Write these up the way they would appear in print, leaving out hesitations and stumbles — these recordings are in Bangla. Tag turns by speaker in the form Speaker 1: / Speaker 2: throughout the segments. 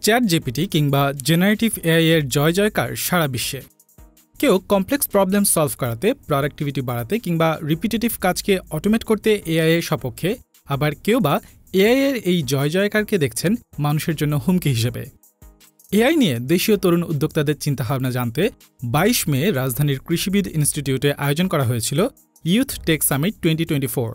Speaker 1: চ্যাট জিপিটি কিংবা জেনারেটিভ এআই এর জয়কার সারা বিশ্বে। কেউ কমপ্লেক্স প্রবলেম সলভ করাতে, প্রোডাক্টিভিটি বাড়াতে কিংবা রিপিটেটিভ কাজকে অটোমেট করতে এআই এর সপক্ষে, আবার কেউ বা এআই এর এই জয়কারকে দেখছেন মানুষের জন্য হুমকি হিসেবে। এআই নিয়ে দেশীয় তরুণ উদ্যোক্তাদের চিন্তাভাবনা জানতে ২২ মে রাজধানীর কৃষিবিদ ইনস্টিটিউটে আয়োজন করা হয়েছিল ইউথ টেক সামিট 2024।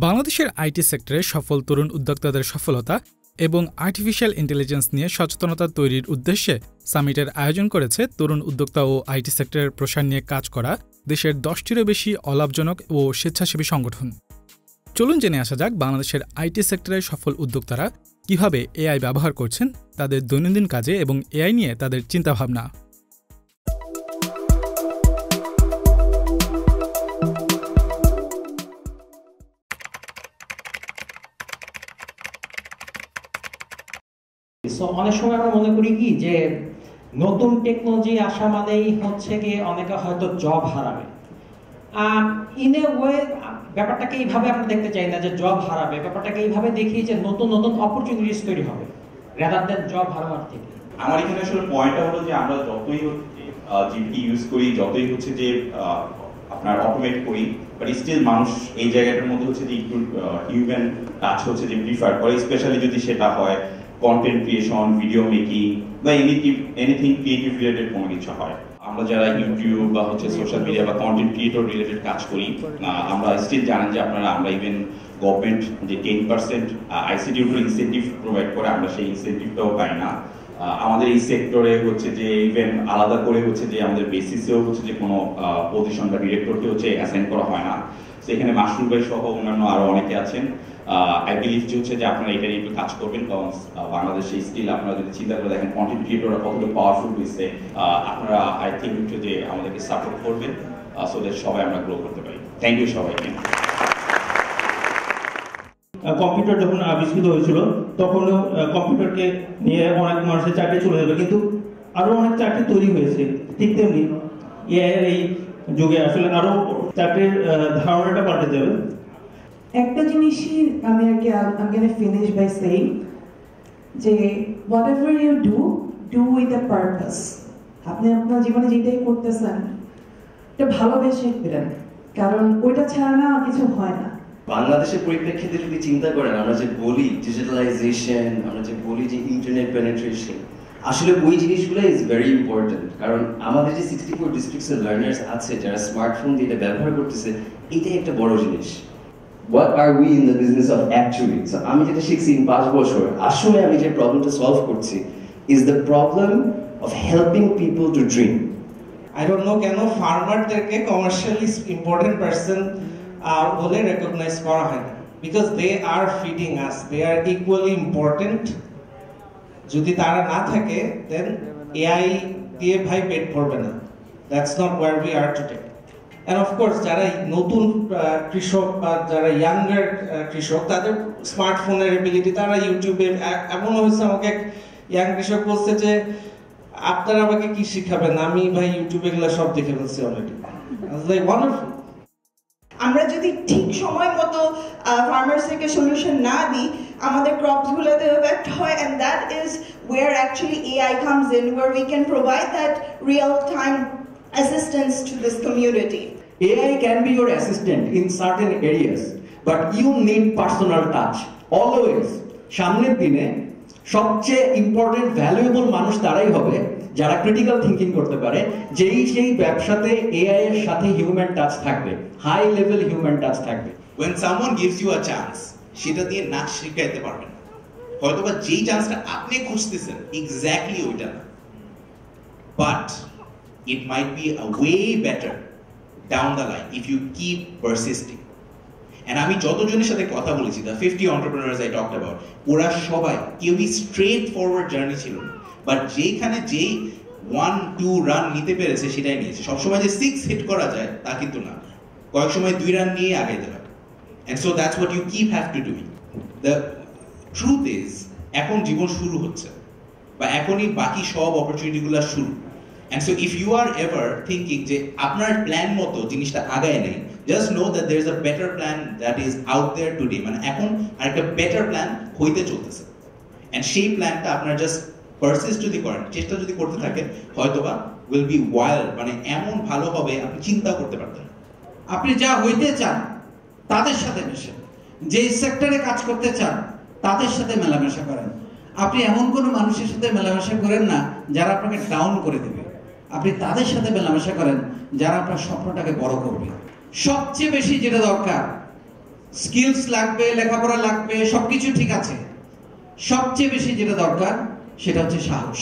Speaker 1: বাংলাদেশের আইটি সেক্টরে সফল তরুণ উদ্যোক্তাদের সফলতা এবং আর্টিফিশিয়াল ইন্টেলিজেন্স নিয়ে সচেতনতা তৈরির উদ্দেশ্যে সামিটের আয়োজন করেছে তরুণ উদ্যোক্তা ও আইটি সেক্টরের প্রসার নিয়ে কাজ করা দেশের ১০টিরও বেশি অলাভজনক ও স্বেচ্ছাসেবী সংগঠন। চলুন জেনে আসা যাক বাংলাদেশের আইটি সেক্টরের সফল উদ্যোক্তারা কিভাবে এআই ব্যবহার করছেন তাদের দৈনন্দিন কাজে এবং এআই নিয়ে তাদের চিন্তাভাবনা।
Speaker 2: অনেক সময় আমরা মনে করি কি যে নতুন টেকনোলজি আসা মানেই হচ্ছে কি অনেকে হয়তো জব হারাবে। ইন এ ওয়ে ব্যাপারটাকে এইভাবে আমরা দেখতে চাই না যে জব হারাবে, ব্যাপারটাকে এইভাবে দেখি যে নতুন নতুন অপরচুনিটিস তৈরি হবে রাদার দ্যান জব হারাবার থেকে।
Speaker 3: আমার এখানে আসলে পয়েন্টটা হলো যে আমরা যতই জিপিটি ইউজ করি, যতই হচ্ছে যে আপনার অটোমেট করি, বাট স্টিল মানুষ এই জায়গাটার মধ্যে হচ্ছে যে একটু হিউম্যান টাচ হচ্ছে যে প্রিফার করে, স্পেশালি যদি সেটা হয় কন্টেন্ট ক্রিয়েশন, ভিডিও মেকিং বা এনিথিং ক্রিয়েটিভ রিলেটেড কোনো কিছু হয়। আমরা যারা ইউটিউব বা হচ্ছে সোশ্যাল মিডিয়া বা কন্টেন্ট ক্রিয়েটর রিলেটেড কাজ করি, আমরা স্টিল জানেন যে আমরা ইভেন গভর্নমেন্ট যে 10% আইসিটির উপর ইনসেন্টিভ প্রোভাইড করে, আমরা সেই ইনসেন্টিভটাও পাই না। আমাদের এই সেক্টরে হচ্ছে যে ইভেন আলাদা করে হচ্ছে যে আমাদের বেসিসেও হচ্ছে যে কোনো পজিশন বা ডিরেক্টরকে হচ্ছে অ্যাসাইন করা হয় না। সেখানে মাশরুফ ভাই সহ অন্যান্য আরো অনেকে আছেন। আই বিলিভ যে হচ্ছে যে আপনারা এটা নিয়ে একটু কাজ করবেন, কারণ বাংলাদেশে স্টিল আপনারা যদি চিন্তা করে দেখেন কন্টেন্ট ক্রিয়েটররা কতটা পাওয়ারফুল হয়েছে, আপনারা আই থিঙ্ক হচ্ছে যে আমাদেরকে সাপোর্ট করবেন সো দ্যাট সবাই আমরা গ্রো করতে পারি। থ্যাংক ইউ সবাইকে।
Speaker 4: কম্পিউটার যখন আবিষ্কৃত হয়েছিল তখনও কম্পিউটারকে নিয়ে অনেক মানুষের চাকরি চলে যাবে, কিন্তু আরো অনেক চাকরি তৈরি হয়েছে। ঠিক তেমনি এআই এর এই যুগে আসলে আরো চাকরির ধারণাটা পাল্টে যাবে।
Speaker 5: একটা জিনিসই আমি আর কি I'm going to finish by saying যে whatever you do with a purpose। আপনি আপনার জীবনে যেটাই করতেছেন এটা ভালোবেসে করেন, কারণ ওইটা ছাড়া না কিছু হয় না।
Speaker 6: বাংলাদেশের পরিপ্রেক্ষিতে যদি চিন্তা করেন, আমরা যে বলি ডিজিটালাইজেশন, আমরা যে বলি যে ইন্টারনেট পেনিট্রেশন, আসলে ওই জিনিসগুলো ইজ ভেরি ইম্পর্টেন্ট। কারণ আমাদের যে 64 ডিস্ট্রিক্টসের লার্নার্স আছে যারা স্মার্টফোন দিয়ে এটা ব্যবহার করতেছে, এটাই একটা বড় জিনিস। What are we in the business of actually? So আমি যেটা শিখছি 5 বছর, আসলে আমি যে প্রবলেমটা সলভ করছি is the problem of helping people to dream.
Speaker 7: I don't know কেন ফার্মারদেরকে কমার্শিয়ালি ইম্পর্টেন্ট পারসন বলে রেকগনাইজ করা হয় না, because they are feeding us, they are equally important. যদি তারা না থাকে দেন এআই দিয়ে ভাই পেট ভরবে না। That's not where we are today. And of course যারা নতুন কৃষক বা যারা ইয়াঙ্গার কৃষক, তাদের স্মার্টফোনের এবিলিটি, তারা ইউটিউবে, এমন হয়েছে আমাকে এক ইয়াং কৃষক বলছে যে আপনারা আমাকে কি শিখাবেন, আমি ভাই ইউটিউবে এগুলো সব দেখে ফেলছি অলরেডি। Like wonderful.
Speaker 8: আমরা যদি ঠিক সময় মতো ফার্মার্স থেকে সলিউশন না দিই, আমাদের ক্রপস গুলোতে এফেক্ট হয়, and that is where actually AI comes in, where we can provide that real time assistance to this community.
Speaker 4: AI can be your assistant in certain areas, but you need personal touch always. সামনের দিনে সবচেয়ে ইম্পর্টেন্ট ভ্যালুয়েবল মানুষ তারাই হবে যারা ক্রিটিক্যাল থিঙ্কিং করতে পারে, যেই সেই ব্যবসাতে এআই এর সাথে হিউম্যান টাচ থাকবে, হাই লেভেল হিউম্যান টাচ থাকবে।
Speaker 9: When someone gives you a chance, সেটা দিয়ে নাচ শিখাইতে পারবেন, হয়তোবা যেই চান্সটা আপনি খুঁজতেছেন এক্স্যাক্টলি ওইটা না, but it might be a way better down the line if you keep persisting. And আমি যতজনের সাথে কথা বলেছি, the 50 entrepreneurs I talked about, ওরা সবাই কেউই স্ট্রেট ফরওয়ার্ড জার্নি ছিল না, বাট যেখানে যেই 1-2 রান নিতে পেরেছে সেটাই নিয়েছে। সবসময় যে 6 হিট করা যায় তা কিন্তু না, কয়েক সময় 2 রান নিয়ে আগাইতে হবে। And so that's what you keep have to do. The truth is এখন জীবন শুরু হচ্ছে, বা এখনই বাকি সব অপরচুনিটিগুলো শুরু। And so if you are ever thinking যে আপনার প্ল্যান মতো জিনিসটা আগায় নেই, just know that there is a better plan that is out there today. মানে এখন আরেকটা বেটার প্ল্যান হইতে চলতেছে। অ্যান্ড সেই প্ল্যানটা আপনারা জাস্ট পারসিস্ট যদি করেন, চেষ্টা যদি করতে থাকেন, হয়তোবা উইল বি ওয়াইল্ড, মানে এমন ভালো হবে আপনি চিন্তাও করতে পারতেন।
Speaker 10: আপনি যা হইতে চান তাদের সাথে মেশেন, যে সেক্টরে কাজ করতে চান তাদের সাথে মেলামেশা করেন। আপনি এমন কোনো মানুষের সাথে মেলামেশা করেন না যারা আপনাকে ডাউন করে দেবে, আপনি তাদের সাথে মেলামেশা করেন যারা আপনার স্বপ্নটাকে বড় করবে। সবচেয়ে বেশি যেটা দরকার, স্কিলস লাগবে, লেখাপড়া লাগবে, সবকিছু ঠিক আছে, সবচেয়ে বেশি যেটা দরকার সেটা হচ্ছে সাহস।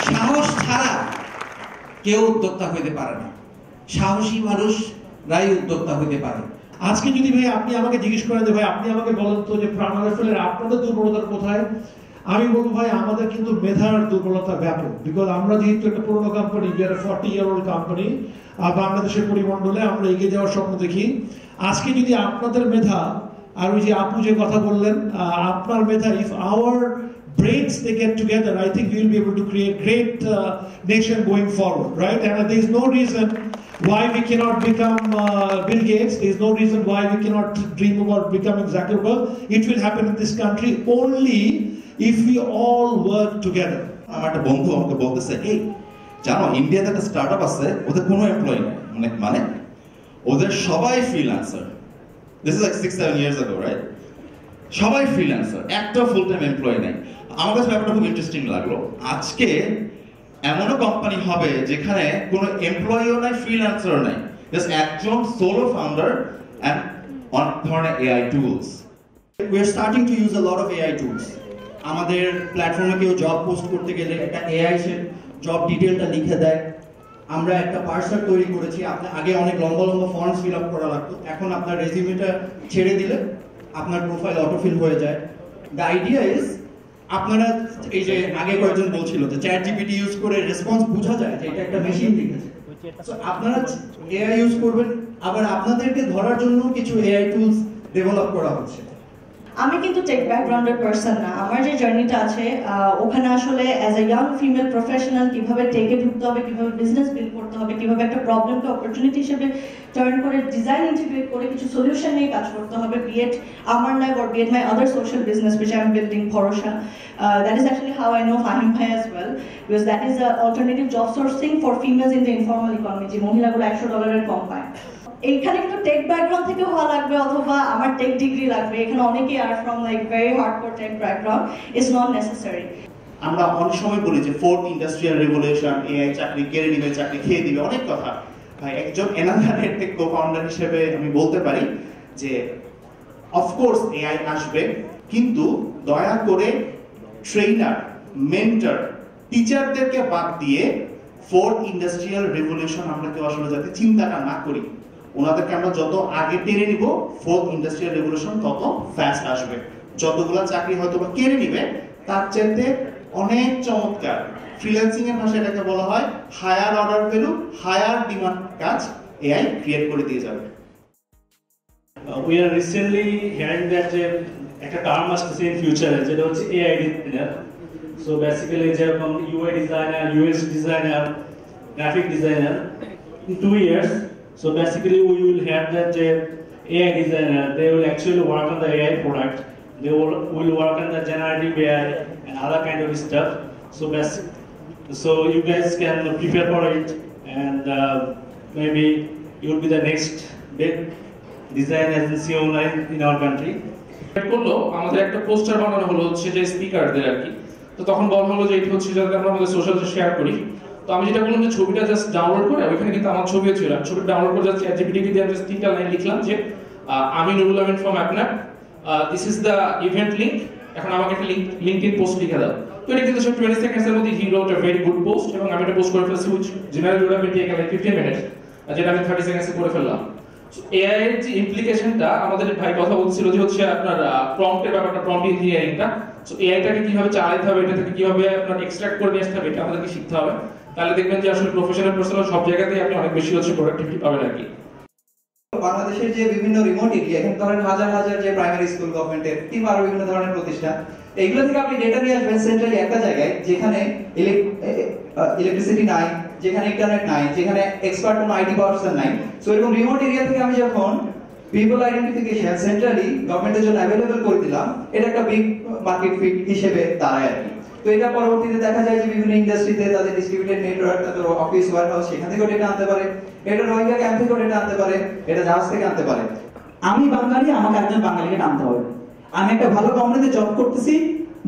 Speaker 10: সাহস ছাড়া কেউ উদ্যোক্তা হইতে পারে না, সাহসী মানুষরাই উদ্যোক্তা হইতে পারে।
Speaker 11: আজকে যদি ভাই আপনি আমাকে জিজ্ঞেস করেন যে ভাই আপনি আমাকে বলেন তো যে প্রাণারেফেলের আপনাদের দুর্বলতা কোথায়, আমি বলবো ভাই আমাদের কিন্তু মেধার দুর্বলতা ব্যাপক। বিকজ আমরা যেহেতু একটা পুরোনো company, we are a 40-year-old company, বাংলাদেশের পরিমণ্ডলে আমরা এগিয়ে যাওয়ার স্বপ্ন দেখি। আজকে যদি আপনাদের মেধা, আর ওই যে আপু যে কথা বললেন, আপনার মেধা, if our brains they get together, I think we will be able to create great nation going forward, right? And there is no reason why we cannot become Bill Gates. There is no reason why we cannot dream about becoming Zuckerberg. It will happen in this country only if we all work together.
Speaker 9: আমার একটা বন্ধু আমাকে বলতেছে, এই জানো ইন্ডিয়াতে একটা স্টার্টআপ আছে, ওদের কোনো এমপ্লয়ি নেই, মানে ওদের সবাই freelancer. This is like 6-7 years ago, right? সবাই ফ্রিল্যান্সার, একটা ফুল টাইম এমপ্লয়ি নেই। আমার কাছে ব্যাপারটা খুব ইন্টারেস্টিং লাগলো। আজকে এমনও কোম্পানি হবে যেখানে কোনো এমপ্লয়িও নাই, ফ্রিল্যান্সারও নাই, জাস্ট একজন সোলো ফাউন্ডার এন্ড অনেক ধরনের AI tools.
Speaker 4: We are starting to use a lot of AI tools. আমাদের প্ল্যাটফর্মে কেউ জব পোস্ট করতে গেলে একটা এআই সে জব ডিটেলটা লিখে দেয়। আমরা একটা পার্সার তৈরি করেছি, আপনি আগে অনেক লম্বা লম্বা ফর্মস ফিল আপ করা লাগতো, এখন আপনার রেজিউমেটা ছেড়ে দিলে আপনার প্রোফাইল অটোফিল হয়ে যায়। দ্য আইডিয়া ইজ আপনারা এই যে আগে কয়েকজন বলছিল যে চ্যাট জিপিটি ইউজ করে রেসপন্স বোঝা যায় যে এটা একটা মেশিন লিখেছে, সো আপনারা এআই ইউজ করবেন। আবার আপনাদেরকে ধরার জন্য কিছু এআই টুলস ডেভেলপ করা হচ্ছে।
Speaker 8: আমি কিন্তু টেক ব্যাকগ্রাউন্ডের পারসন না, আমার যে জার্নিটা আছে ওখানে আসলে as a young female professional কিভাবে টেকে ঢুকতে হবে, কিভাবে বিজনেস বিল্ড করতে হবে, কিভাবে একটা প্রবলেমকে অপরচুনিটি হিসেবে টার্ন করে ডিজাইন ইন্টিগ্রেট করে কিছু সলিউশন নিয়ে কাজ করতে হবে, বি ইট আমার life or be it my other social business which I am building, Bhorosa. That is actually how I know Fahim Bhai as well, because that is an alternative job sourcing for females in the informal economy, যে মহিলাগুলো $100 কম পায়। এইখানে কিন্তু টেক ব্যাকগ্রাউন্ড থেকে হওয়া লাগবে অথবা আমার টেক ডিগ্রি লাগবে, এখানে অনেকেই are from like very hardcore tech background, is not necessary.
Speaker 9: আমরা অনেক সময় বলি যে ফোর্থ ইন্ডাস্ট্রিয়াল রেভলিউশন, এআই চাকরি কেড়ে নিবে, চাকরি খেয়ে দিবে, অনেক কথা। ভাই একজন এনাদার টেক কো-ফাউন্ডার হিসেবে আমি বলতে পারি যে অফকোর্স এআই আসবে, কিন্তু দয়া করে ট্রেনার, মেন্টর, টিচারদেরকে বাদ দিয়ে ফোর্থ ইন্ডাস্ট্রিয়াল রেভলিউশন আমরা কেউ আসলে যাতে চিন্তাটা না করি। ওনাদেরকে আমরা যত আগে টেনে নিব, ফোর্থ ইন্ডাস্ট্রিয়াল রেভলিউশন তত ফাস্ট আসবে। যতগুলা চাকরি হয়তো বা কেড়ে নিবে, তার চাইতে অনেক চমৎকার ফ্রিল্যান্সিং এর ভাষায় এটাকে বলা হয় higher order value, higher demand কাজ এআই ক্রিয়েট করে দিয়ে যাবে।
Speaker 12: We are recently hearing that একটা টার্ম আসছে in future, যেটা হচ্ছে AI ডিজাইনার। So basically যেরকম UI designer, UX designer, graphic designer in 2 years. So basically we will have that AI designer, they will actually work on the AI product, they will work on the generative AI and other kind of stuff. So you guys can prepare for it, and maybe you will be the next big design agency owner in our country.
Speaker 13: করলো আমাদের একটা পোস্টার বানানো হলো হচ্ছে যে স্পিকারদের আর কি। তো তখন বলা হলো যে এটা হচ্ছে যাতে আমরা আমাদের সোশ্যালে শেয়ার করি। তো আমি যেটা বললাম যে ছবিটা জাস্ট ডাউনলোড করে, ওইখানে কিন্তু আমার ছবিও ছিল, ছবি ডাউনলোড করে জাস্ট চ্যাটজিপিটি দিয়ে আমি জাস্ট 3টা লাইন লিখলাম যে আমি Nurul Amin from Appnap, this is the event link, এখন আমাকে একটা লিংকডইন পোস্ট লিখে দাও। তো এটা কিন্তু 20 সেকেন্ডসের মধ্যে he wrote a very good post, এবং আমি এটা পোস্ট করে ফেলছি which generally would have been taken like 15 মিনিটস, যেটা আমি 30 সেকেন্ডসে করে ফেললাম। সো এআই এর যে ইমপ্লিকেশনটা আমাদের ভাই কথা বলছিল যে হচ্ছে আপনার প্রম্পটের ব্যাপারটা, প্রম্পট ইঞ্জিনিয়ারিংটা। সো এআইটাকে কিভাবে চালাতে হবে, এটা থেকে কিভাবে আপনার এক্সট্রাক্ট করে নিয়ে আসতে হবে, এটা আমাদেরকে শিখতে হবে। তাহলে দেখবেন যে আসলে প্রফেশনাল পার্সোনাল সব জায়গাতেই আপনি অনেক বেশি হচ্ছে প্রোডাক্টিভিটি পাবেন আর কি।
Speaker 14: বাংলাদেশের যে বিভিন্ন রিমোট এরিয়া, এখানে ধরেন হাজার হাজার যে প্রাইমারি স্কুল, গভর্নমেন্টের কিংবা আরো বিভিন্ন ধরনের প্রতিষ্ঠান, এইগুলো থেকে আপনি ডেটা নিয়ে আসবেন সেন্ট্রালি একটা জায়গায় যেখানে ইলেকট্রিসিটি নাই, যেখানে ইন্টারনেট নাই, যেখানে এক্সপার্ট কোনো আইটি পার্সন নাই। সো এরকম রিমোট এরিয়া থেকে আমি যখন পিপল আইডেন্টিফিকেশন সেন্ট্রালি গভর্নমেন্টের জন্য অ্যাভেলেবল করে দিলাম, এটা একটা বিগ মার্কেট ফিট হিসেবে দাঁড়ায় আর কি। তো এটা পরবর্তীতে দেখা যায় যে বিভিন্ন ইন্ডাস্ট্রিতে তাদের ডিস্ট্রিবিউটেড নেটওয়ার্ক, তাদের অফিস ওয়্যারহাউস সেখান থেকেও ডেটা আনতে পারে, এটা রোহিঙ্গা ক্যাম্প থেকেও ডেটা আনতে পারে, এটা জাহাজ থেকে আনতে পারে।
Speaker 15: আমি বাঙালি, আমাকে একজন বাঙালিকে টানতে হবে। আমি একটা ভালো কোম্পানিতে জব করতেছি,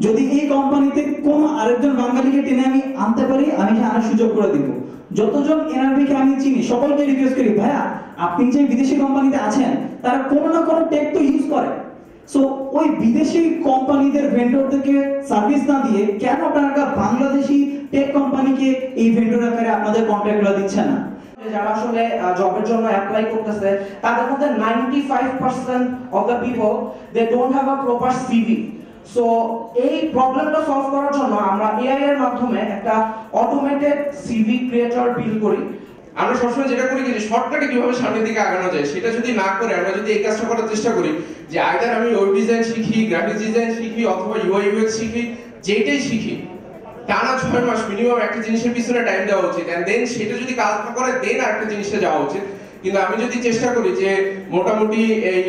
Speaker 15: যদি এই কোম্পানিতে কোনো আরেকজন বাঙালিকে টেনে আমি আনতে পারি, আমি আনার সুযোগ করে দিব। যতজন এনআরবিকে আমি চিনি সকলকে রিকোয়েস্ট করি, ভাইয়া আপনি যে বিদেশি কোম্পানিতে আছেন তারা কোনো না কোনো টেক তো ইউজ করে, সো ওই বিদেশি কোম্পানিদের ভেন্ডরদেরকে সার্ভিস না দিয়ে কেন আপনারা বাংলাদেশি টেক কোম্পানিকে এই ভেন্ডর আকারে আপনাদের কন্ট্রাক্টগুলো দিচ্ছেন না?
Speaker 16: যারা আসলে জবের জন্য অ্যাপ্লাই করতেছে তাদের মধ্যে 95% of the people they don't have a proper CV. So এই প্রবলেমটা সলভ করার জন্য আমরা এআই এর মাধ্যমে একটা অটোমেটেড সিভি ক্রিয়েটর বিল্ড করি।
Speaker 13: আমরা সবসময় যেটা করি যে শর্টকাটে কিভাবে সামনের দিকে আগানো যায় সেটা যদি না করে আমরা যদি এই কাজটা করার চেষ্টা করি যে আইদার আমি ওয়েব ডিজাইন শিখি, গ্রাফিক্স ডিজাইন শিখি অথবা ইউআই ইউএক্স শিখি, যেটাই শিখি টানা 6 মাস মিনিমাম একটা জিনিসের পিছনে টাইম দেওয়া উচিত, এন্ড দেন সেটা যদি কাজ না করে দেন আরেকটা জিনিসে যাওয়া উচিত। কিন্তু আমি যদি চেষ্টা করি যে মোটামুটি এই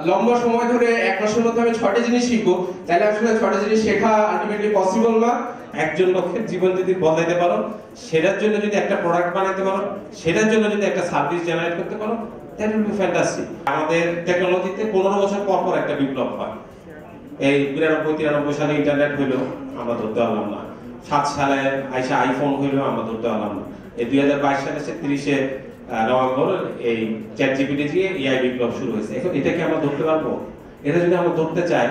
Speaker 13: লম্বা সময় ধরে 1 মাসের মধ্যে আমি 6টা জিনিস শিখবো, তাহলে আসলে 6টা জিনিস শেখা আলটিমেটলি পসিবল না।
Speaker 17: একজন লোকের জীবন যদি বদলাইতে পারো, সেটার জন্য যদি একটা প্রোডাক্ট বানাইতে পারো, সেটার জন্য যদি একটা সার্ভিস জেনারেট করতে পারো, দ্যাট উইল বি ফ্যান্টাস্টিক। আমাদের টেকনোলজিতে 15 বছর পর পর একটা বিপ্লব হয়। এই 92-93 সালে ইন্টারনেট হইলো, আমরা ধরতে পারলাম না। 7 সালে আইসা আইফোন হইলো, আমরা ধরতে পারলাম না। এই 2022 সালে 30শে নভেম্বর এই চ্যাট জিপিটি দিয়ে এআই বিপ্লব শুরু হয়েছে। এখন এটা কি আমরা ধরতে পারবো? এটা যদি আমরা ধরতে চাই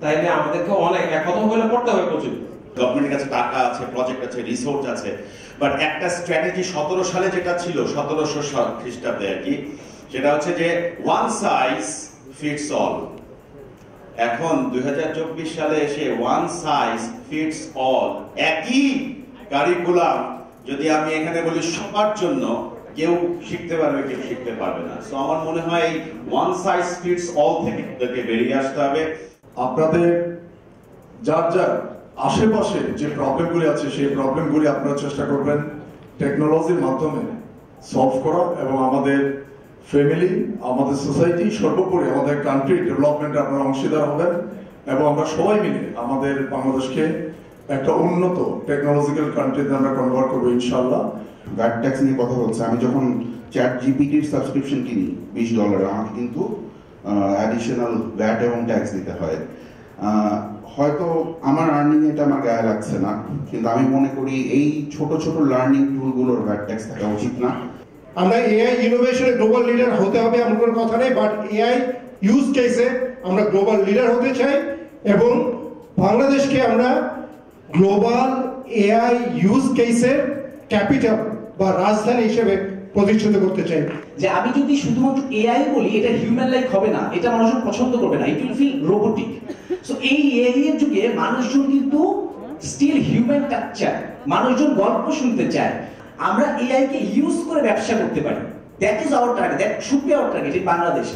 Speaker 17: তাহলে আমাদেরকে অনেক কথা বলে পড়তে হবে প্রচুর।
Speaker 3: গভর্নমেন্টের কাছে টাকা আছে, প্রজেক্ট আছে, রিসোর্স আছে, বাট একটা স্ট্র্যাটেজি 17 সালে যেটা ছিল 1700 খ্রিস্টাব্দে আর কি, সেটা হচ্ছে যে ওয়ান সাইজ ফিটস অল। এখন 2024 সালে এসে ওয়ান সাইজ ফিটস অল, একই কারিকুলাম যদি আমি এখানে বলি সবার জন্য, কেউ শিখতে পারবে কেউ শিখতে পারবে না। সো আমার মনে হয় ওয়ান সাইজ ফিটস অল থেকে বেরিয়ে আসতে হবে।
Speaker 18: আপনাদের যার যার আশেপাশে যে প্রবলেমগুলি আছে সেই প্রবলেমগুলি আপনারা চেষ্টা করবেন টেকনোলজির মাধ্যমে সলভ করার, এবং আমাদের ফ্যামিলি, আমাদের সোসাইটি, সর্বোপরি আমাদের কান্ট্রি ডেভেলপমেন্টে আপনারা অংশীদার হবেন, এবং আমরা সবাই মিলে আমাদের বাংলাদেশকে একটা উন্নত টেকনোলজিক্যাল কান্ট্রিতে আমরা কনভার্ট করবো ইনশাআল্লাহ।
Speaker 19: ভ্যাট ট্যাক্স নিয়ে কথা বলছে, আমি যখন চ্যাট জিপিটির সাবস্ক্রিপশন কিনি $20, আমাকে কিন্তু অ্যাডিশনাল ভ্যাট এবং ট্যাক্স দিতে হয়। হয়তো আমার আর্নিং এটা আমার গায়ে লাগছে না, কিন্তু আমি মনে করি এই ছোট ছোট লার্নিং টুলগুলোর ভ্যাট ট্যাক্স থাকা উচিত না।
Speaker 11: আমরা এআই ইনোভেশনে গ্লোবাল লিডার হতে হবে এমন কোনো কথা নেই, বাট এআই ইউজ কেসে আমরা গ্লোবাল লিডার হতে চাই, এবং বাংলাদেশকে আমরা গ্লোবাল এআই ইউজ কেসের ক্যাপিটাল বা রাজধানী হিসেবে প্রতিষ্ঠিত করতে চাই।
Speaker 15: যে আমি যদি শুধুমাত্র এআই বলি এটা হিউম্যান লাইক হবে না, এটা মানুষজন পছন্দ করবে না, it will feel robotic. So এই এআই এর যুগে মানুষজন কিন্তু স্টিল হিউম্যান টাচ চায়, মানুষজন গল্প শুনতে চায়। আমরা এআই কে ইউজ করে ব্যবসা করতে পারি, that is our target, that should be our target in Bangladesh.